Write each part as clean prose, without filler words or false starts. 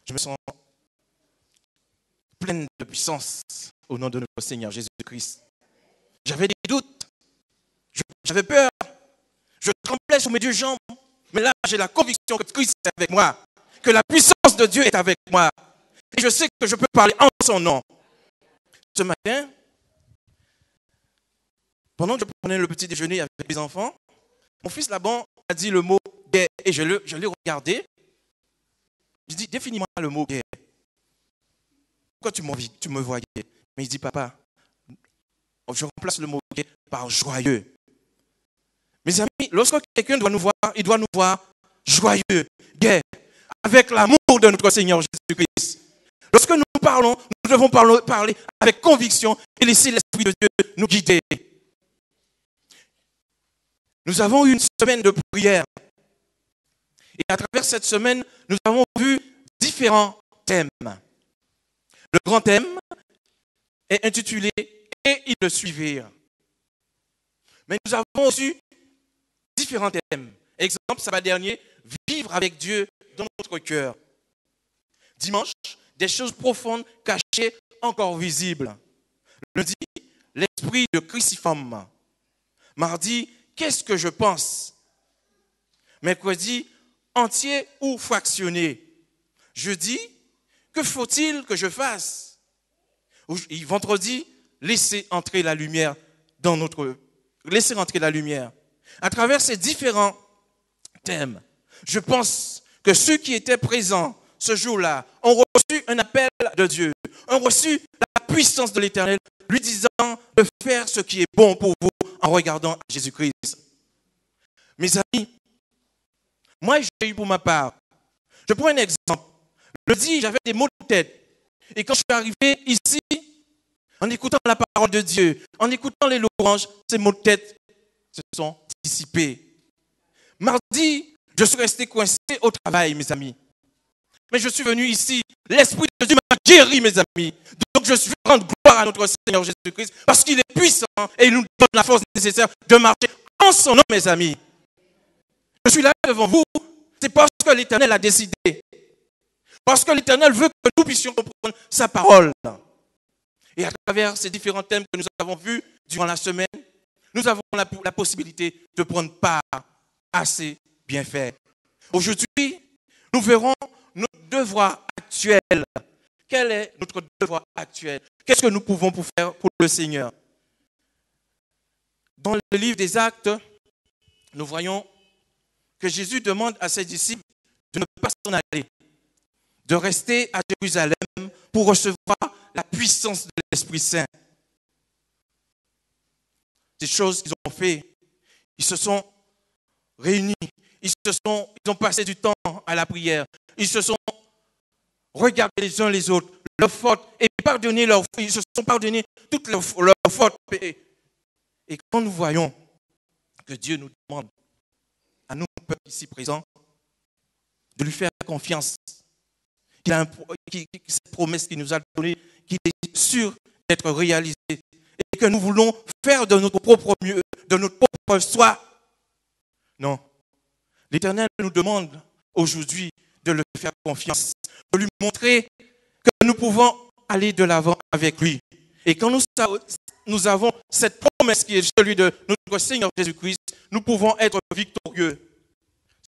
je me sens pleine de puissance au nom de notre Seigneur Jésus-Christ. J'avais des doutes, j'avais peur, je tremblais sur mes deux jambes, mais là j'ai la conviction que Christ est avec moi, que la puissance de Dieu est avec moi. Et je sais que je peux parler en son nom. Ce matin, pendant que je prenais le petit déjeuner avec mes enfants, mon fils Laban a dit le mot guerre et je l'ai regardé. Je dis, définis-moi le mot guerre. Pourquoi tu me voyais? Mais il dit, papa, je remplace le mot guerre par joyeux. Mes amis, lorsque quelqu'un doit nous voir, il doit nous voir joyeux, gai, avec l'amour de notre Seigneur Jésus-Christ. Lorsque nous parlons, nous devons parler avec conviction et laisser l'Esprit de Dieu nous guider. Nous avons eu une semaine de prière. Et à travers cette semaine, nous avons vu différents thèmes. Le grand thème est intitulé « Et ils le suivirent ». Mais nous avons aussi différents thèmes. Exemple, sabbat dernier, vivre avec Dieu dans notre cœur. Dimanche, des choses profondes, cachées, encore visibles. Lundi, l'esprit de cruciforme. Mardi, qu'est-ce que je pense? Mercredi, entier ou fractionné. Jeudi, que faut-il que je fasse? Vendredi, laisser entrer la lumière dans laisser entrer la lumière. À travers ces différents thèmes, je pense que ceux qui étaient présents ce jour-là ont reçu un appel de Dieu, ont reçu la puissance de l'Éternel, lui disant de faire ce qui est bon pour vous en regardant Jésus-Christ. Mes amis, moi j'ai eu pour ma part, je prends un exemple. Lundi, j'avais des maux de tête. Et quand je suis arrivé ici, en écoutant la parole de Dieu, en écoutant les louanges, ces maux de tête se sont dissipés. Mardi, je suis resté coincé au travail, mes amis. Mais je suis venu ici, l'Esprit de Dieu m'a guéri, mes amis. Donc je suis rendre gloire à notre Seigneur Jésus-Christ, parce qu'il est puissant et il nous donne la force nécessaire de marcher en son nom, mes amis. Je suis là devant vous, c'est parce que l'Éternel a décidé. Parce que l'Éternel veut que nous puissions comprendre sa parole. Et à travers ces différents thèmes que nous avons vus durant la semaine, nous avons la possibilité de prendre part à ces bienfaits. Aujourd'hui, nous verrons notre devoir actuel. Quel est notre devoir actuel? Qu'est-ce que nous pouvons faire pour le Seigneur? Dans le livre des Actes, nous voyons que Jésus demande à ses disciples de ne pas s'en aller, de rester à Jérusalem pour recevoir la puissance de l'Esprit Saint. Ces choses qu'ils ont fait, ils se sont réunis, ils ont passé du temps à la prière, ils se sont regardés les uns les autres, leurs fautes, et pardonné leurs fautes, ils se sont pardonnés toutes leurs fautes. Et quand nous voyons que Dieu nous demande, à nous, peuple ici présents, de lui faire confiance, cette promesse qu'il nous a donnée, qu'il est sûr d'être réalisée, et que nous voulons faire de notre propre mieux, de notre propre soi. Non. L'Éternel nous demande aujourd'hui de lui faire confiance, de lui montrer que nous pouvons aller de l'avant avec lui. Et quand nous avons cette promesse qui est celui de notre Seigneur Jésus-Christ, nous pouvons être victorieux.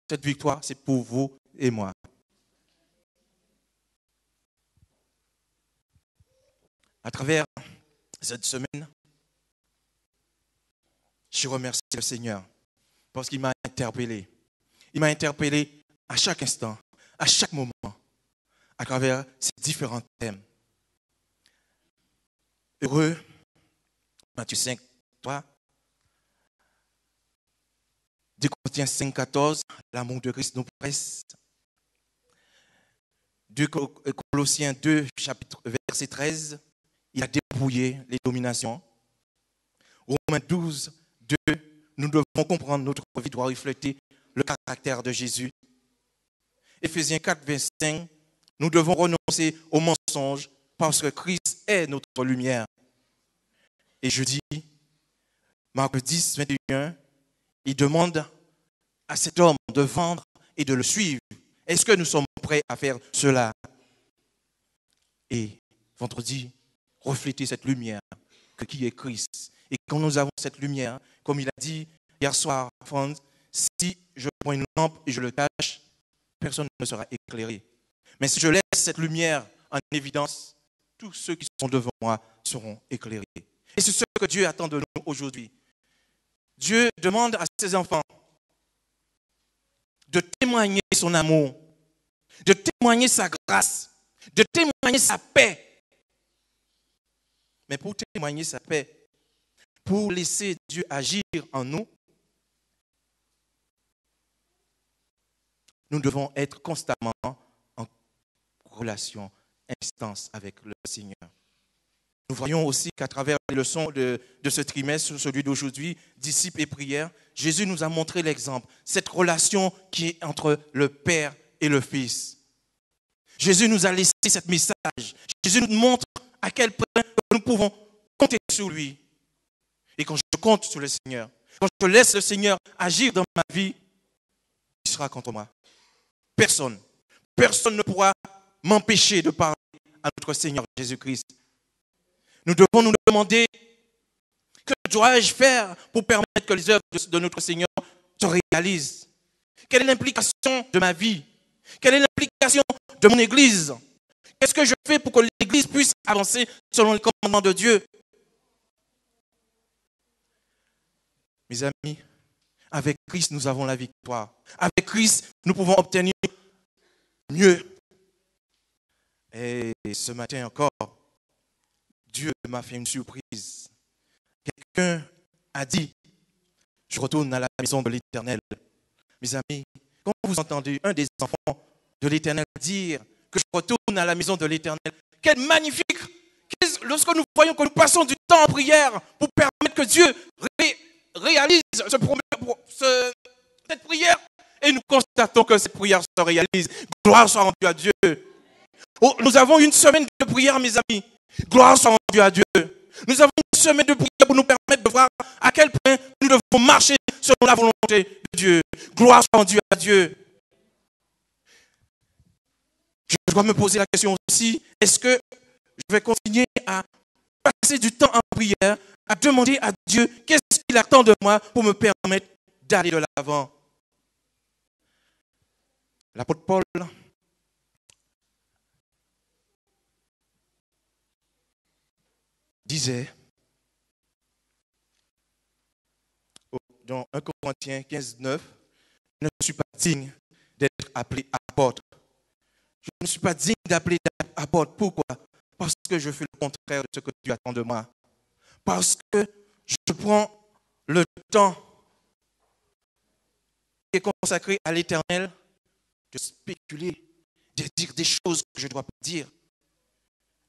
Cette victoire, c'est pour vous et moi. À travers cette semaine, je remercie le Seigneur parce qu'il m'a interpellé. Il m'a interpellé à chaque instant, à chaque moment, à travers ces différents thèmes. Heureux, Matthieu 5, 3, 2 Corinthiens 5, 14, l'amour de Christ nous presse. 2 Colossiens 2, chapitre, verset 13, il a dépouillé les dominations. Romains 12, 2, nous devons comprendre notre vie doit refléter le caractère de Jésus. Éphésiens 4, 25, nous devons renoncer au mensonge parce que Christ est notre lumière. Et je dis, Marc 10, 21, il demande à cet homme de vendre et de le suivre. Est-ce que nous sommes prêts à faire cela? et vendredi, refléter cette lumière qui est Christ. Et quand nous avons cette lumière, comme il a dit hier soir, Franz, si je prends une lampe et je le cache, personne ne sera éclairé. Mais si je laisse cette lumière en évidence, tous ceux qui sont devant moi seront éclairés. Et c'est ce que Dieu attend de nous aujourd'hui. Dieu demande à ses enfants de témoigner son amour, de témoigner sa grâce, de témoigner sa paix. Mais pour témoigner sa paix, pour laisser Dieu agir en nous, nous devons être constamment en relation, instance avec le Seigneur. Nous voyons aussi qu'à travers les leçons de ce trimestre, celui d'aujourd'hui, disciples et prières, Jésus nous a montré l'exemple, cette relation qui est entre le Père et le Fils. Jésus nous a laissé ce message. Jésus nous montre à quel point nous pouvons compter sur lui. Et quand je compte sur le Seigneur, quand je laisse le Seigneur agir dans ma vie, il sera contre moi. Personne ne pourra m'empêcher de parler à notre Seigneur Jésus-Christ. Nous devons nous demander, que dois-je faire pour permettre que les œuvres de notre Seigneur se réalisent? Quelle est l'implication de ma vie? Quelle est l'implication de mon Église? Qu'est-ce que je fais pour que l'Église puisse avancer selon les commandements de Dieu? Mes amis, avec Christ, nous avons la victoire. Avec Christ, nous pouvons obtenir mieux. Et ce matin encore, Dieu m'a fait une surprise. Quelqu'un a dit, je retourne à la maison de l'Éternel. Mes amis, quand vous entendez un des enfants de l'Éternel dire que je retourne à la maison de l'Éternel, quel magnifique! Lorsque nous voyons que nous passons du temps en prière pour permettre que Dieu réalise cette prière, et nous constatons que cette prière se réalise. Gloire soit rendue à Dieu. Oh, nous avons une semaine de prière, mes amis. Gloire soit rendue à Dieu. Nous avons une semaine de prière pour nous permettre de voir à quel point nous devons marcher selon la volonté de Dieu. Gloire soit rendue à Dieu. Je dois me poser la question aussi, est-ce que je vais continuer à passer du temps en prière, à demander à Dieu qu'est-ce qu'il attend de moi pour me permettre d'aller de l'avant? L'apôtre Paul disait dans 1 Corinthiens 15, 9, je ne suis pas digne d'être appelé apôtre. Je ne suis pas digne d'appeler apôtre. Pourquoi? Parce que je fais le contraire de ce que Dieu attend de moi. Parce que je prends le temps qui est consacré à l'Éternel de spéculer, de dire des choses que je ne dois pas dire,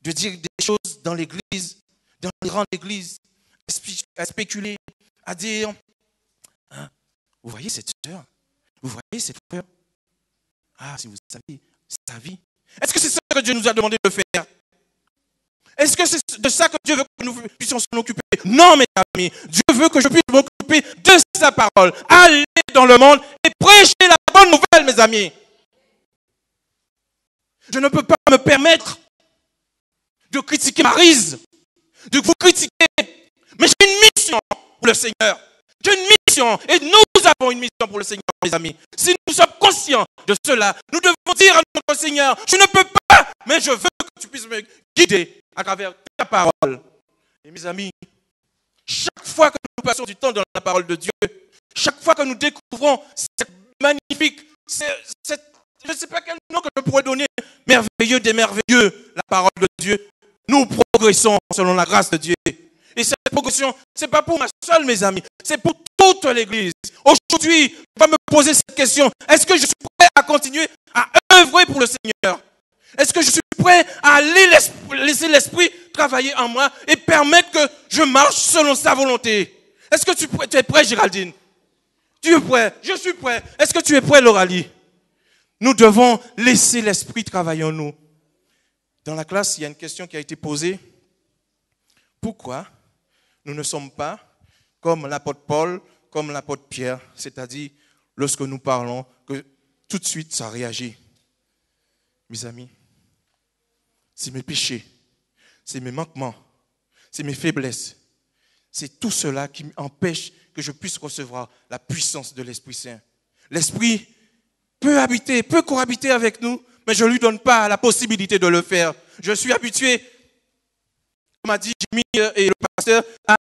de dire des choses dans l'église, dans les rangs d'église, à spéculer, à dire, hein, vous voyez cette sœur, vous voyez cette frère, ah, si vous saviez sa vie. Est-ce que c'est ça que Dieu nous a demandé de faire? Est-ce que c'est de ça que Dieu veut que nous puissions s'en occuper? Non, mes amis, Dieu veut que je puisse m'occuper de sa parole. Aller dans le monde et prêcher la bonne nouvelle, mes amis. Je ne peux pas me permettre de critiquer Maryse, de vous critiquer. Mais j'ai une mission pour le Seigneur. J'ai une mission et nous avons une mission pour le Seigneur, mes amis. Si nous sommes conscients de cela, nous devons dire à notre Seigneur, je ne peux pas, mais je veux que tu puisses me guider à travers ta parole. Et mes amis, chaque fois que nous passons du temps dans la parole de Dieu, chaque fois que nous découvrons cette magnifique, je ne sais pas quel nom que je pourrais donner, merveilleux des merveilleux, la parole de Dieu, nous progressons selon la grâce de Dieu. Et cette progression, ce n'est pas pour moi seul, mes amis, c'est pour toute l'Église. Aujourd'hui, je vais me poser cette question. Est-ce que je suis prêt à continuer à œuvrer pour le Seigneur? Est-ce que je suis prêt à laisser l'Esprit travailler en moi et permettre que je marche selon sa volonté? Est-ce que tu es prêt, Géraldine? Tu es prêt? Je suis prêt. Est-ce que tu es prêt, Lauralie? Nous devons laisser l'Esprit travailler en nous. Dans la classe, il y a une question qui a été posée. Pourquoi nous ne sommes pas comme l'apôtre Paul, comme l'apôtre Pierre, c'est-à-dire lorsque nous parlons, que tout de suite ça réagit? Mes amis, c'est mes péchés, c'est mes manquements, c'est mes faiblesses. C'est tout cela qui m'empêche que je puisse recevoir la puissance de l'Esprit Saint. L'Esprit peut habiter, peut cohabiter avec nous, mais je ne lui donne pas la possibilité de le faire. Je suis habitué, comme a dit Jimmy et le pasteur, à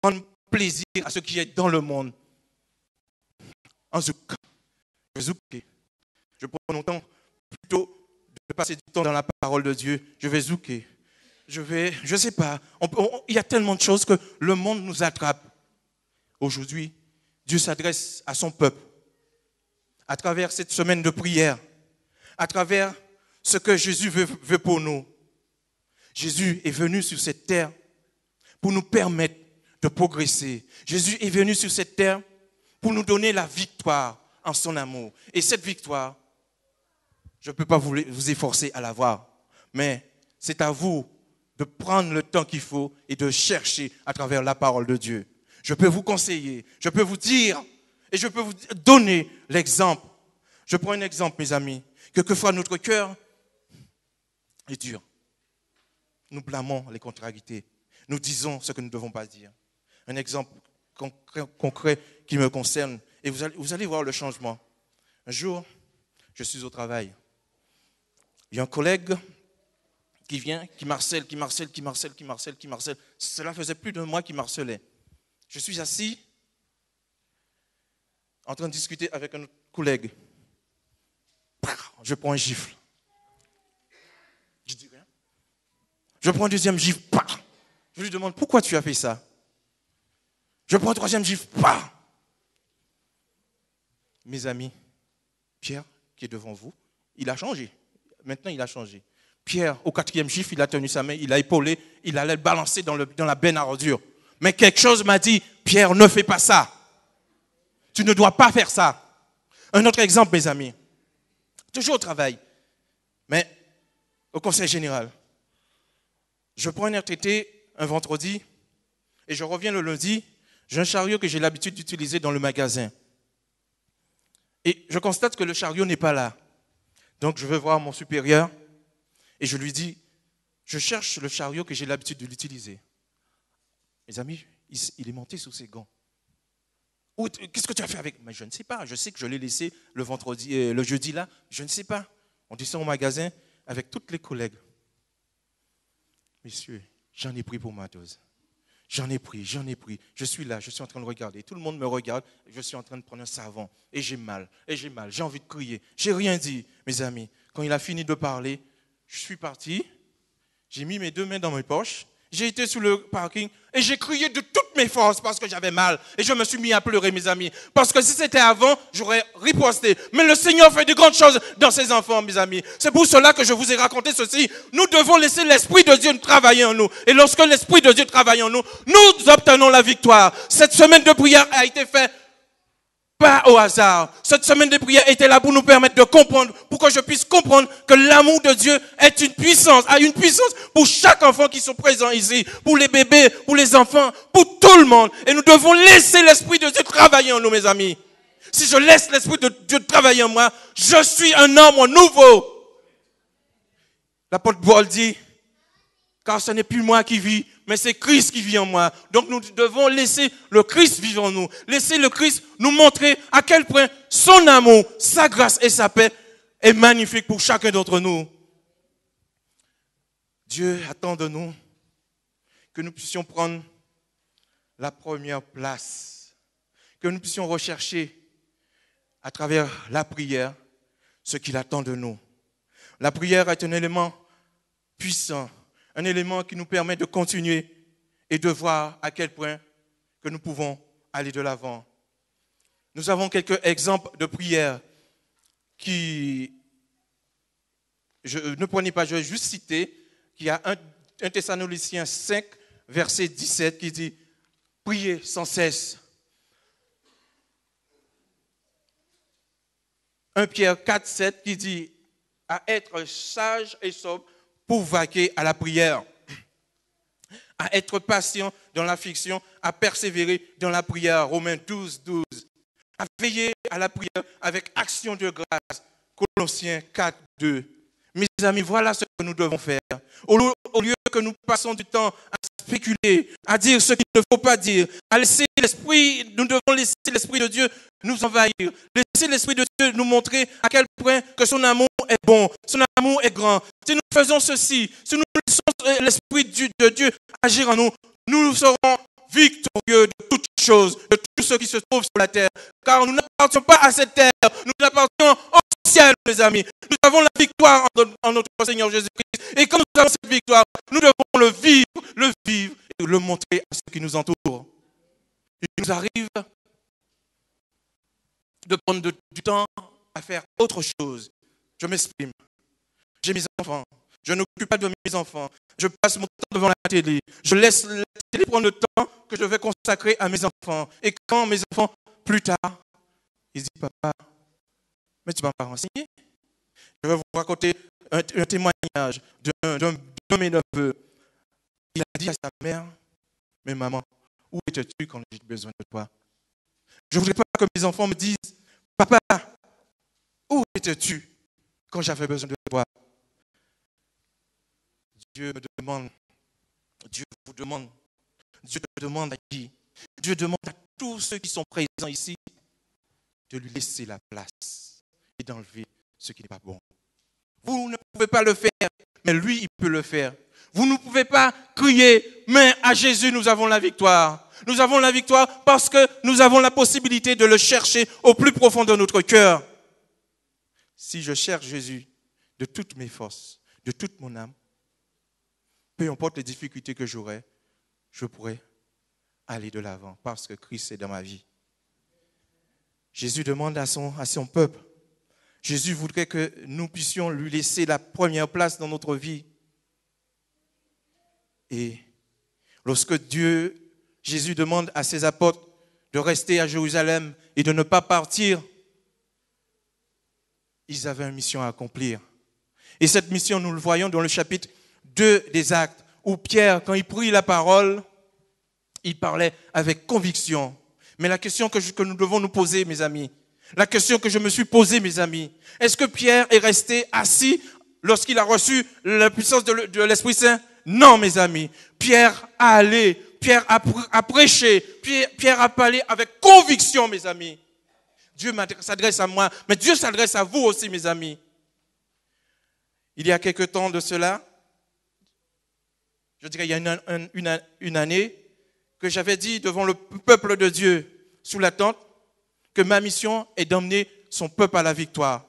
prendre plaisir à ce qui est dans le monde. En zouk, je vais zouker. Je prends mon temps plutôt de passer du temps dans la parole de Dieu. Je vais zouker. Je sais pas. Il y a tellement de choses que le monde nous attrape. Aujourd'hui, Dieu s'adresse à son peuple à travers cette semaine de prière, à travers ce que Jésus veut pour nous. Jésus est venu sur cette terre pour nous permettre de progresser. Jésus est venu sur cette terre pour nous donner la victoire en son amour. Et cette victoire, je ne peux pas vous efforcer à l'avoir, mais c'est à vous de prendre le temps qu'il faut et de chercher à travers la parole de Dieu. Je peux vous conseiller, je peux vous dire et je peux vous donner l'exemple. Je prends un exemple, mes amis. Quelquefois, notre cœur est dur. Nous blâmons les contrariétés. Nous disons ce que nous ne devons pas dire. Un exemple concret qui me concerne. Et vous allez voir le changement. Un jour, je suis au travail. Il y a un collègue qui vient, qui marcelle. Cela faisait plus d'un mois qu'il marcelait. Je suis assis, en train de discuter avec un autre collègue. Je prends un gifle. Je dis rien. Je prends un deuxième gifle. Je lui demande, pourquoi tu as fait ça? Je prends un troisième gifle. Mes amis, Pierre, qui est devant vous, il a changé. Maintenant, il a changé. Pierre, au quatrième gifle, il a tenu sa main, il a épaulé, il allait le balancer dans la benne à ordures. Mais quelque chose m'a dit, Pierre, ne fais pas ça. Tu ne dois pas faire ça. Un autre exemple, mes amis. Toujours au travail, mais au conseil général. Je prends un RTT un vendredi et je reviens le lundi. J'ai un chariot que j'ai l'habitude d'utiliser dans le magasin. Et je constate que le chariot n'est pas là. Donc je vais voir mon supérieur et je lui dis, je cherche le chariot que j'ai l'habitude de l'utiliser. Mes amis, il est monté sous ses gants. Qu'est-ce que tu as fait avec? Mais je ne sais pas. Je sais que je l'ai laissé le jeudi là. Je ne sais pas. On descend au magasin avec toutes les collègues. Messieurs, j'en ai pris pour ma dose. J'en ai pris. Je suis là, je suis en train de regarder. Tout le monde me regarde. Je suis en train de prendre un savon. Et j'ai mal. J'ai envie de crier. J'ai rien dit, mes amis. Quand il a fini de parler, je suis parti. J'ai mis mes deux mains dans mes poches. J'ai été sur le parking et j'ai crié de toutes mes forces parce que j'avais mal. Et je me suis mis à pleurer, mes amis. Parce que si c'était avant, j'aurais riposté. Mais le Seigneur fait de grandes choses dans ses enfants, mes amis. C'est pour cela que je vous ai raconté ceci. Nous devons laisser l'Esprit de Dieu travailler en nous. Et lorsque l'Esprit de Dieu travaille en nous, nous obtenons la victoire. Cette semaine de prière a été faite pas au hasard. Cette semaine de prière était là pour nous permettre de comprendre, pour que je puisse comprendre que l'amour de Dieu est une puissance, a une puissance pour chaque enfant qui sont présents ici, pour les bébés, pour les enfants, pour tout le monde. Et nous devons laisser l'Esprit de Dieu travailler en nous, mes amis. Si je laisse l'Esprit de Dieu travailler en moi, je suis un homme nouveau. L'apôtre Paul dit, car ce n'est plus moi qui vis, mais c'est Christ qui vit en moi. Donc nous devons laisser le Christ vivre en nous. Laisser le Christ nous montrer à quel point son amour, sa grâce et sa paix est magnifique pour chacun d'entre nous. Dieu attend de nous que nous puissions prendre la première place, que nous puissions rechercher à travers la prière ce qu'il attend de nous. La prière est un élément puissant, un élément qui nous permet de continuer et de voir à quel point que nous pouvons aller de l'avant. Nous avons quelques exemples de prières qui, ne prenez pas, je vais juste citer, qu'il y a 1 Thessaloniciens 5, verset 17 qui dit « Priez sans cesse ». 1 Pierre 4, 7 qui dit « À être sage et sobre pour vaquer à la prière, à être patient dans l'affliction, à persévérer dans la prière. » Romains 12, 12. À veiller à la prière avec action de grâce. Colossiens 4, 2. Mes amis, voilà ce que nous devons faire. Au lieu que nous passons du temps à spéculer, à dire ce qu'il ne faut pas dire, à laisser l'esprit, nous devons laisser l'esprit de Dieu nous envahir. Laisser l'esprit de Dieu nous montrer à quel point que son amour est bon, son amour est grand. Si nous faisons ceci, si nous laissons l'esprit de Dieu agir en nous, nous serons victorieux de toutes choses, de tout ce qui se trouve sur la terre. Car nous n'appartenons pas à cette terre, nous appartenons au ciel, mes amis. Nous avons la victoire en notre Seigneur Jésus-Christ. Et quand nous avons cette victoire, nous devons le vivre et le montrer à ceux qui nous entourent. Il nous arrive de prendre du temps à faire autre chose. Je m'exprime. J'ai mes enfants. Je n'occupe pas de mes enfants. Je passe mon temps devant la télé. Je laisse la télé prendre le temps que je vais consacrer à mes enfants. Et quand mes enfants, plus tard, ils disent, papa, mais tu ne m'as pas renseigné. Je vais vous raconter un témoignage d'un de mes neveux. Il a dit à sa mère, mais maman, où étais-tu quand j'ai besoin de toi? Je ne voudrais pas que mes enfants me disent, papa, où étais-tu quand j'avais besoin de toi? Dieu me demande, Dieu vous demande, Dieu te demande à qui? Dieu demande à tous ceux qui sont présents ici de lui laisser la place et d'enlever ce qui n'est pas bon. Vous ne pouvez pas le faire, mais lui, il peut le faire. Vous ne pouvez pas crier, mais à Jésus, nous avons la victoire. Nous avons la victoire parce que nous avons la possibilité de le chercher au plus profond de notre cœur. Si je cherche Jésus de toutes mes forces, de toute mon âme, peu importe les difficultés que j'aurai, je pourrai aller de l'avant parce que Christ est dans ma vie. Jésus demande à son peuple. Jésus voudrait que nous puissions lui laisser la première place dans notre vie. Et lorsque Jésus demande à ses apôtres de rester à Jérusalem et de ne pas partir, ils avaient une mission à accomplir. Et cette mission, nous le voyons dans le chapitre 2 des Actes, où Pierre, quand il prit la parole, il parlait avec conviction. Mais la question que nous devons nous poser, mes amis, la question que je me suis posée, mes amis, est-ce que Pierre est resté assis lorsqu'il a reçu la puissance de l'Esprit Saint? Non, mes amis. Pierre a allé, Pierre a prêché, Pierre a parlé avec conviction, mes amis. Dieu s'adresse à moi, mais Dieu s'adresse à vous aussi, mes amis. Il y a quelque temps de cela, je dirais il y a une année, que j'avais dit devant le peuple de Dieu, sous la tente, que ma mission est d'emmener son peuple à la victoire.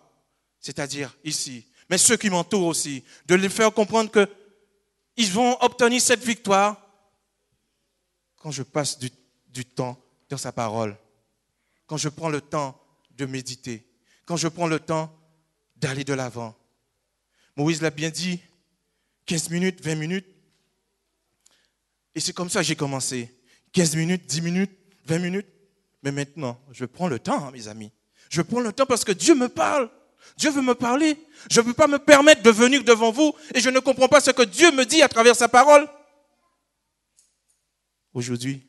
C'est-à-dire ici. Mais ceux qui m'entourent aussi. De les faire comprendre qu'ils vont obtenir cette victoire quand je passe du temps dans sa parole. Quand je prends le temps de méditer. Quand je prends le temps d'aller de l'avant. Moïse l'a bien dit, 15 minutes, 20 minutes. Et c'est comme ça que j'ai commencé. 15 minutes, 10 minutes, 20 minutes. Mais maintenant, je prends le temps, mes amis. Je prends le temps parce que Dieu me parle. Dieu veut me parler. Je ne peux pas me permettre de venir devant vous et je ne comprends pas ce que Dieu me dit à travers sa parole. Aujourd'hui,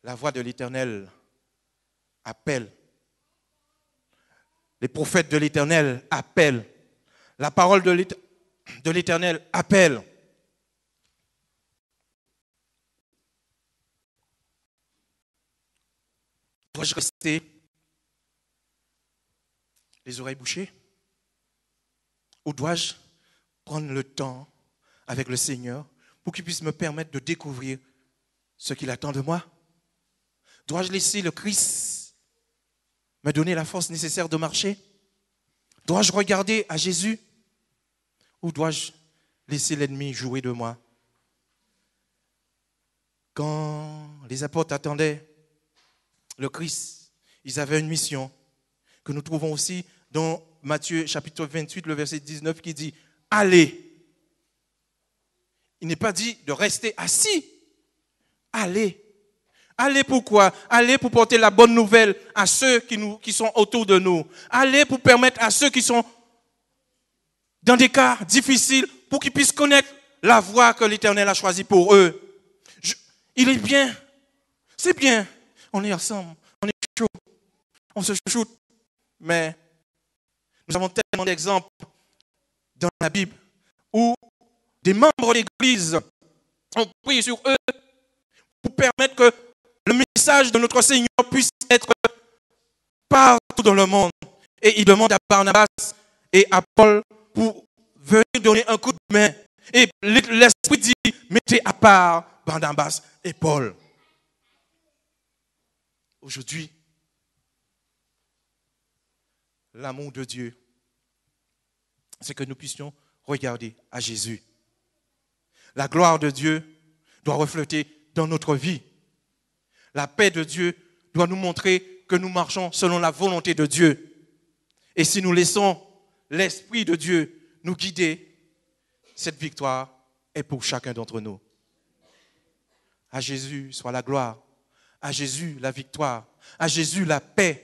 la voix de l'Éternel appelle. Les prophètes de l'Éternel appellent. La parole de l'Éternel appelle. Dois-je rester les oreilles bouchées? Ou dois-je prendre le temps avec le Seigneur pour qu'il puisse me permettre de découvrir ce qu'il attend de moi? Dois-je laisser le Christ me donner la force nécessaire de marcher? Dois-je regarder à Jésus? Ou dois-je laisser l'ennemi jouer de moi? Quand les apôtres attendaient le Christ, ils avaient une mission que nous trouvons aussi dans Matthieu chapitre 28, le verset 19 qui dit « Allez ». Il n'est pas dit de rester assis. Allez. Allez pourquoi? Allez pour porter la bonne nouvelle à ceux qui sont autour de nous. Allez pour permettre à ceux qui sont dans des cas difficiles pour qu'ils puissent connaître la voie que l'Éternel a choisie pour eux. Il est bien. C'est bien. On est ensemble. On est chaud. On se shoot. Mais nous avons tellement d'exemples dans la Bible où des membres de l'Église ont prié sur eux pour permettre que le message de notre Seigneur puisse être partout dans le monde. Et il demande à Barnabas et à Paul pour venir donner un coup de main. Et l'Esprit dit, mettez à part Barnabas et Paul. Aujourd'hui, l'amour de Dieu, c'est que nous puissions regarder à Jésus. La gloire de Dieu doit refléter dans notre vie. La paix de Dieu doit nous montrer que nous marchons selon la volonté de Dieu. Et si nous laissons l'Esprit de Dieu nous guider, cette victoire est pour chacun d'entre nous. À Jésus soit la gloire, à Jésus la victoire, à Jésus la paix.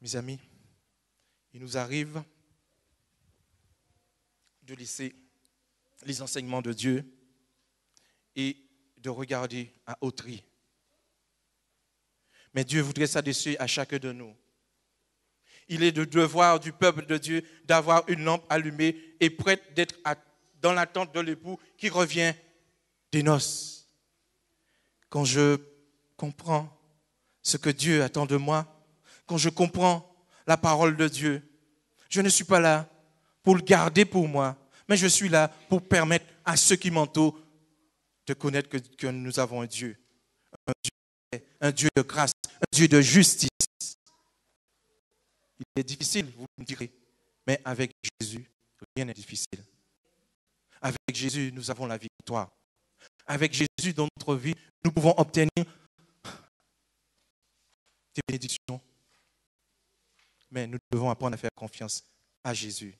Mes amis, il nous arrive de laisser les enseignements de Dieu et de regarder à autrui. Mais Dieu voudrait s'adresser à chacun de nous. Il est le devoir du peuple de Dieu d'avoir une lampe allumée et prête d'être dans l'attente de l'époux qui revient des noces. Quand je comprends ce que Dieu attend de moi, quand je comprends la parole de Dieu, je ne suis pas là pour le garder pour moi, mais je suis là pour permettre à ceux qui m'entourent de connaître que nous avons un Dieu de grâce, un Dieu de justice. Il est difficile, vous me direz, mais avec Jésus, rien n'est difficile. Avec Jésus, nous avons la victoire. Avec Jésus, dans notre vie, nous pouvons obtenir des bénédictions. Mais nous devons apprendre à faire confiance à Jésus.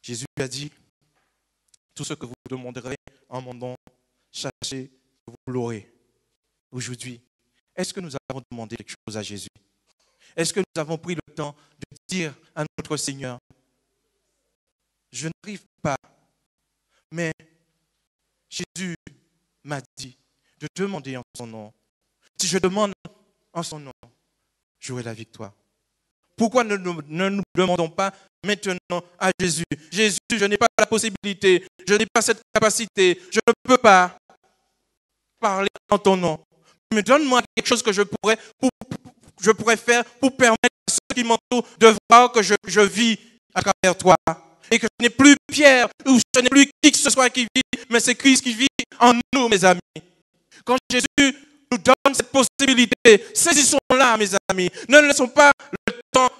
Jésus a dit, tout ce que vous demanderez en mon nom, cherchez, vous l'aurez. Aujourd'hui, est-ce que nous avons demandé quelque chose à Jésus? Est-ce que nous avons pris le temps de dire à notre Seigneur, je n'arrive pas, mais Jésus m'a dit de demander en son nom. Si je demande en son nom, j'aurai la victoire. Pourquoi ne nous demandons pas maintenant à Jésus? Jésus, je n'ai pas la possibilité, je n'ai pas cette capacité, je ne peux pas parler en ton nom. Mais donne-moi quelque chose que je pourrais faire pour permettre à ceux qui m'entourent de voir que je vis à travers toi. Et que ce n'est plus Pierre ou ce n'est plus qui que ce soit qui vit, mais c'est Christ qui vit en nous, mes amis. Quand Jésus nous donne cette possibilité, saisissons-la, mes amis. Ne laissons pas le temps,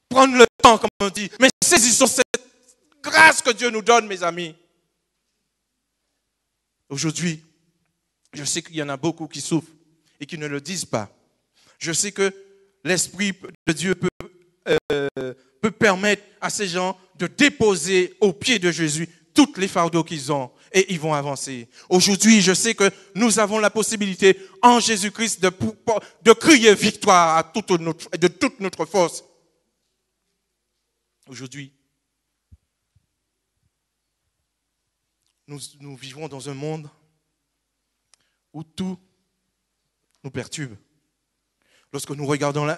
prendre le temps, comme on dit, mais saisissons cette grâce que Dieu nous donne, mes amis. Aujourd'hui, je sais qu'il y en a beaucoup qui souffrent et qui ne le disent pas. Je sais que l'Esprit de Dieu peut permettre à ces gens de déposer aux pieds de Jésus toutes les fardeaux qu'ils ont et ils vont avancer. Aujourd'hui, je sais que nous avons la possibilité en Jésus-Christ de crier victoire de toute notre force. Aujourd'hui, nous vivons dans un monde où tout nous perturbe. Lorsque nous regardons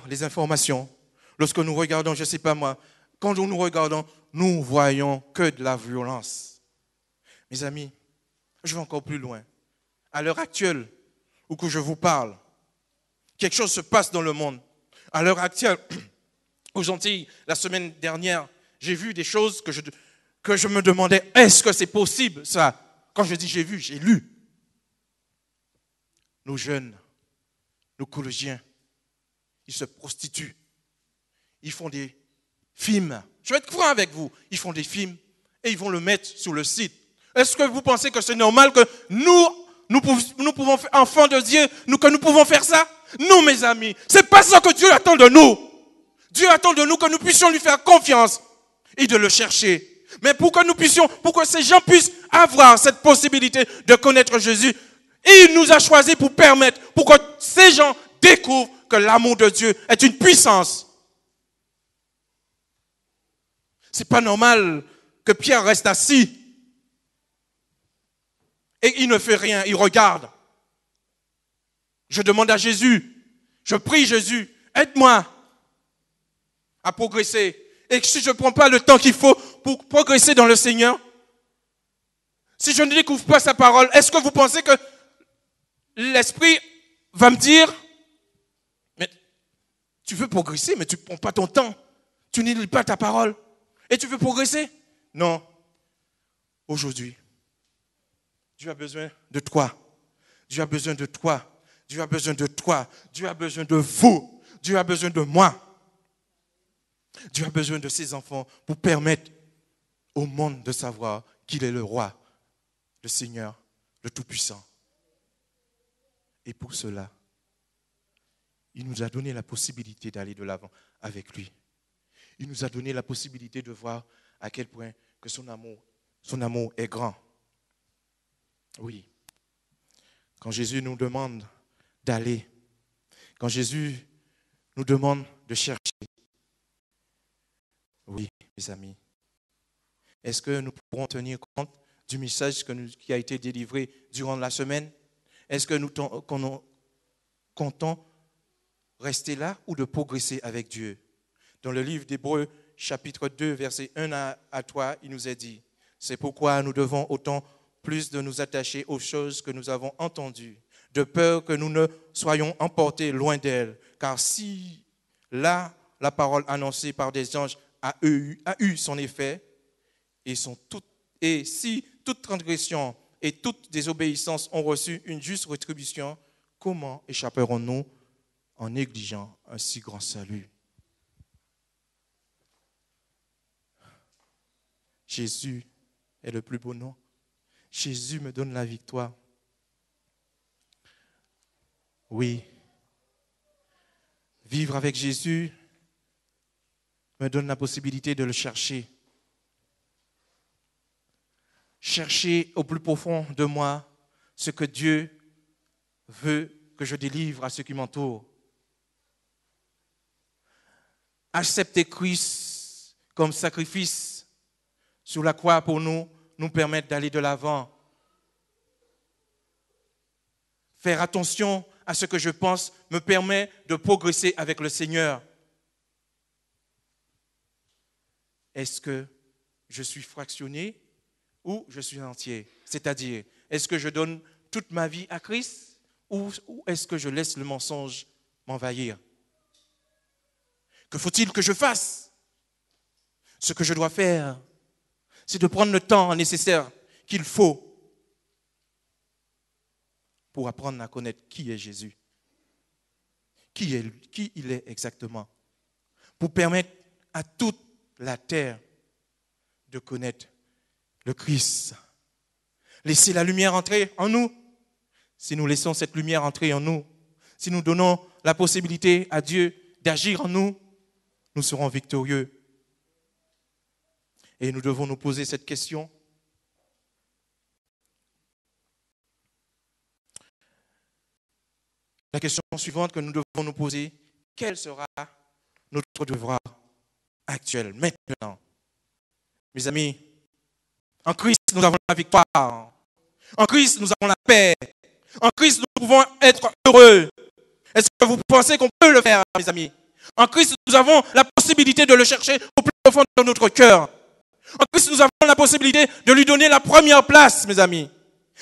les informations, lorsque nous regardons, je ne sais pas moi, quand nous regardons, nous voyons que de la violence. Mes amis, je vais encore plus loin. À l'heure actuelle, où que je vous parle, quelque chose se passe dans le monde. À l'heure actuelle, aux Antilles, la semaine dernière, j'ai vu des choses que je me demandais, est-ce que c'est possible ça? Quand je dis j'ai vu, j'ai lu. Nos jeunes, nos collégiens, ils se prostituent. Ils font des films. Je vais être franc avec vous. Ils font des films et ils vont le mettre sur le site. Est-ce que vous pensez que c'est normal que nous pouvons faire, enfants de Dieu, que nous pouvons faire ça? Non, mes amis. C'est pas ça que Dieu attend de nous. Dieu attend de nous que nous puissions lui faire confiance et de le chercher. Mais pour que ces gens puissent avoir cette possibilité de connaître Jésus, il nous a choisis pour que ces gens découvrent que l'amour de Dieu est une puissance. C'est pas normal que Pierre reste assis et il ne fait rien, il regarde. Je demande à Jésus, je prie Jésus, aide-moi à progresser. Et si je ne prends pas le temps qu'il faut pour progresser dans le Seigneur, si je ne découvre pas sa parole, est-ce que vous pensez que l'Esprit va me dire, mais tu veux progresser, mais tu ne prends pas ton temps. Tu ne lis pas ta parole. Et tu veux progresser? Non. Aujourd'hui, Dieu a besoin de toi. Dieu a besoin de toi. Dieu a besoin de toi. Dieu a besoin de vous. Dieu a besoin de moi. Dieu a besoin de ses enfants pour permettre au monde de savoir qu'il est le roi, le Seigneur, le Tout-Puissant. Et pour cela, il nous a donné la possibilité d'aller de l'avant avec lui. Il nous a donné la possibilité de voir à quel point que son amour est grand. Oui. Quand Jésus nous demande d'aller, quand Jésus nous demande de chercher, oui, mes amis, est-ce que nous pourrons tenir compte du message qui a été délivré durant la semaine? Est-ce que nous comptons rester là ou de progresser avec Dieu? Dans le livre d'Hébreux, chapitre 2, verset 1 à 3, il nous est dit, c'est pourquoi nous devons autant plus de nous attacher aux choses que nous avons entendues, de peur que nous ne soyons emportés loin d'elles. Car si là, la parole annoncée par des anges a eu son effet, et si toute transgression et toute désobéissance ont reçu une juste rétribution, comment échapperons-nous en négligeant un si grand salut? Jésus est le plus beau nom. Jésus me donne la victoire. Oui. Vivre avec Jésus me donne la possibilité de le chercher. Chercher au plus profond de moi ce que Dieu veut que je délivre à ceux qui m'entourent. Accepter Christ comme sacrifice sur la croix pour nous permettre d'aller de l'avant. Faire attention à ce que je pense me permet de progresser avec le Seigneur. Est-ce que je suis fractionné ou je suis entier? C'est-à-dire, est-ce que je donne toute ma vie à Christ ou est-ce que je laisse le mensonge m'envahir? Que faut-il que je fasse? Ce que je dois faire, c'est de prendre le temps nécessaire qu'il faut pour apprendre à connaître qui est Jésus, qui il est exactement, pour permettre à toute la terre de connaître le Christ. Laissez la lumière entrer en nous. Si nous laissons cette lumière entrer en nous, si nous donnons la possibilité à Dieu d'agir en nous, nous serons victorieux. Et nous devons nous poser cette question. La question suivante que nous devons nous poser, quel sera notre devoir actuel, maintenant? Mes amis, en Christ, nous avons la victoire. En Christ, nous avons la paix. En Christ, nous pouvons être heureux. Est-ce que vous pensez qu'on peut le faire, mes amis? En Christ, nous avons la possibilité de le chercher au plus profond de notre cœur. En Christ, nous avons la possibilité de lui donner la première place, mes amis.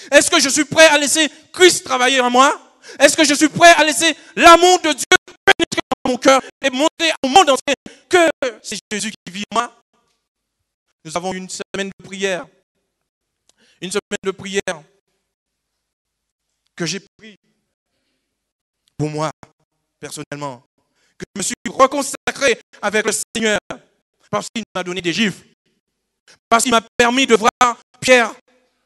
Est-ce que je suis prêt à laisser Christ travailler en moi? Est-ce que je suis prêt à laisser l'amour de Dieu pénétrer dans mon cœur et montrer au monde entier que c'est Jésus qui vit en moi? Nous avons une semaine de prière. Une semaine de prière que j'ai pris pour moi, personnellement. Que je me suis reconsacré avec le Seigneur parce qu'il m'a donné des gifles. Parce qu'il m'a permis de voir, Pierre,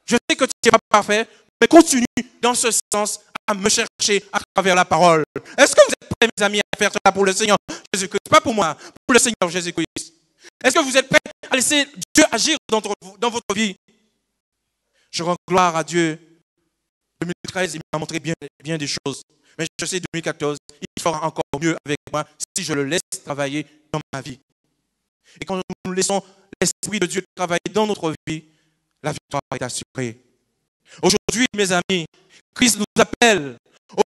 je sais que tu n'es pas parfait, mais continue dans ce sens à me chercher à travers la parole. Est-ce que vous êtes prêts, mes amis, à faire cela pour le Seigneur Jésus-Christ? Pas pour moi, pour le Seigneur Jésus-Christ. Est-ce que vous êtes prêts à laisser Dieu agir dans votre vie? Je rends gloire à Dieu. 2013, il m'a montré bien des choses. Mais je sais, 2014, il fera encore mieux avec moi si je le laisse travailler dans ma vie. Et quand nous laissons l'Esprit de Dieu travailler dans notre vie, la victoire est assurée. Aujourd'hui, mes amis, Christ nous appelle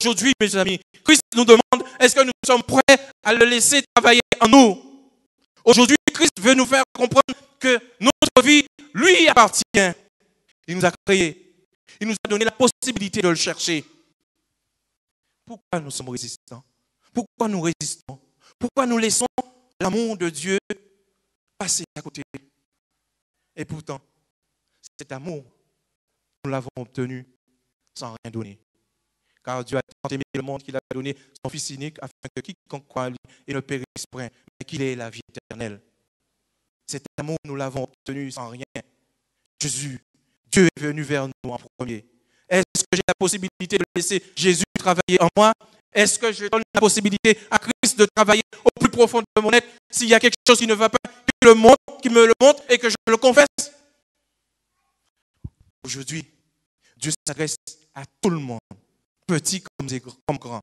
Aujourd'hui, mes amis, Christ nous demande, est-ce que nous sommes prêts à le laisser travailler en nous? Aujourd'hui, Christ veut nous faire comprendre que notre vie lui appartient. Il nous a créés. Il nous a donné la possibilité de le chercher. Pourquoi nous sommes résistants? Pourquoi nous résistons? Pourquoi nous laissons l'amour de Dieu passer à côté? Et pourtant, cet amour, nous l'avons obtenu sans rien donner. Car Dieu a tant aimé le monde qu'il a donné son Fils unique afin que quiconque croit en lui et ne périsse point, mais qu'il ait la vie éternelle. Cet amour, nous l'avons obtenu sans rien. Jésus, Dieu est venu vers nous en premier. Est-ce que j'ai la possibilité de laisser Jésus travailler en moi? Est-ce que je donne la possibilité à Christ de travailler au plus profond de mon être? S'il y a quelque chose qui ne va pas, qu'il me le montre et que je le confesse. Aujourd'hui, Dieu s'adresse à tout le monde, petit comme grand,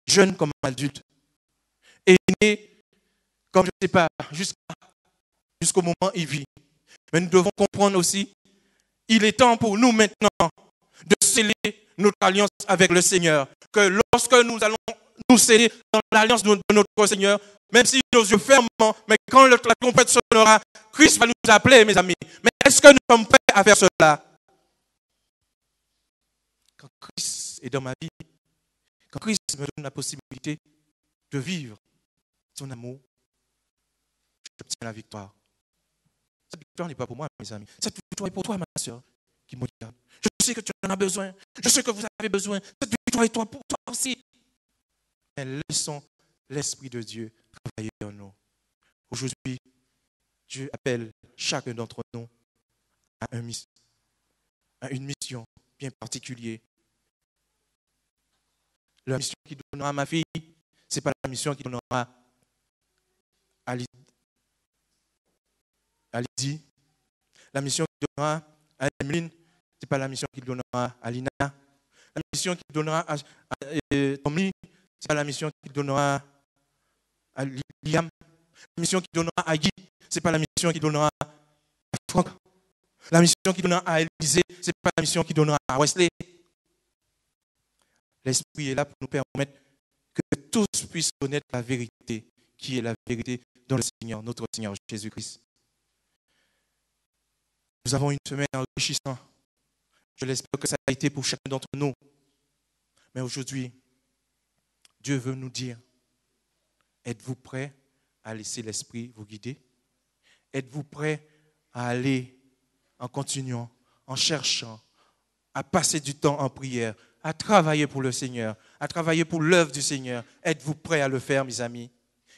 jeune comme adulte, aîné comme je ne sais pas, jusqu'au moment où il vit. Mais nous devons comprendre aussi, il est temps pour nous maintenant de sceller notre alliance avec le Seigneur. Que lorsque nous allons nous sceller dans l'alliance de notre Seigneur, même si nos yeux ferment, mais quand la trompette sonnera, Christ va nous appeler, mes amis. Mais est-ce que nous sommes prêts à faire cela? Quand Christ est dans ma vie, quand Christ me donne la possibilité de vivre son amour, j'obtiens la victoire. Cette victoire n'est pas pour moi, mes amis. Cette victoire est pour toi, ma soeur, qui me regarde. Je sais que tu en as besoin. Je sais que vous avez besoin. Cette victoire est pour toi aussi. Mais laissons l'Esprit de Dieu travailler en nous. Aujourd'hui, Dieu appelle chacun d'entre nous à une mission bien particulière. La mission qu'il donnera à ma fille, ce n'est pas la mission qu'il donnera à Lydie. La mission qu'il donnera à Emeline, ce n'est pas la mission qu'il donnera à Lina. La mission qu'il donnera à Tommy, ce n'est pas la mission qu'il donnera à Liam. La mission qu'il donnera à Guy, ce n'est pas la mission qu'il donnera à Franck. La mission qu'il donnera à Élisée, ce n'est pas la mission qu'il donnera à Wesley. L'Esprit est là pour nous permettre que tous puissent connaître la vérité, qui est la vérité dans le Seigneur, notre Seigneur Jésus-Christ. Nous avons une semaine enrichissante. Je l'espère que ça a été pour chacun d'entre nous. Mais aujourd'hui, Dieu veut nous dire, êtes-vous prêts à laisser l'Esprit vous guider? Êtes-vous prêts à aller en continuant, en cherchant, à passer du temps en prière, à travailler pour le Seigneur, à travailler pour l'œuvre du Seigneur? Êtes-vous prêts à le faire, mes amis?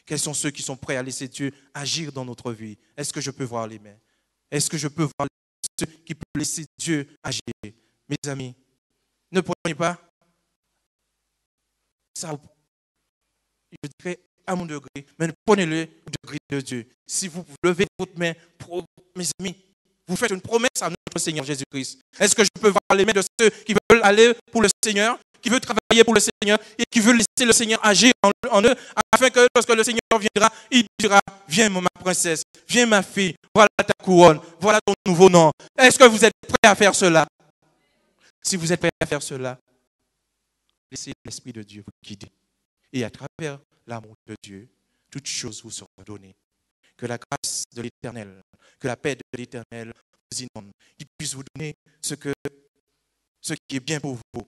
Quels sont ceux qui sont prêts à laisser Dieu agir dans notre vie? Est-ce que je peux voir les mains? Est-ce que je peux voir ceux qui peuvent laisser Dieu agir? Mes amis, ne prenez pas ça, je dirais à mon degré, mais prenez-le au degré de Dieu. Si vous levez votre main, mes amis, vous faites une promesse à notre Seigneur Jésus-Christ. Est-ce que je peux voir les mains de ceux qui veulent aller pour le Seigneur, qui veulent travailler pour le Seigneur et qui veulent laisser le Seigneur agir en eux, afin que lorsque le Seigneur viendra, il dira, viens ma princesse, viens ma fille, voilà ta couronne, voilà ton nouveau nom. Est-ce que vous êtes prêts à faire cela? Si vous êtes prêts à faire cela, laissez l'Esprit de Dieu vous guider. Et à travers l'amour de Dieu, toutes choses vous seront données. Que la grâce de l'Éternel, que la paix de l'Éternel vous inonde, qu'il puisse vous donner ce qui est bien pour vous.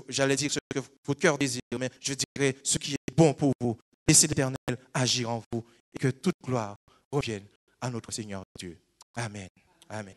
J'allais dire ce que votre cœur désire, mais je dirais ce qui est bon pour vous. Laissez l'Éternel agir en vous et que toute gloire revienne à notre Seigneur Dieu. Amen. Amen.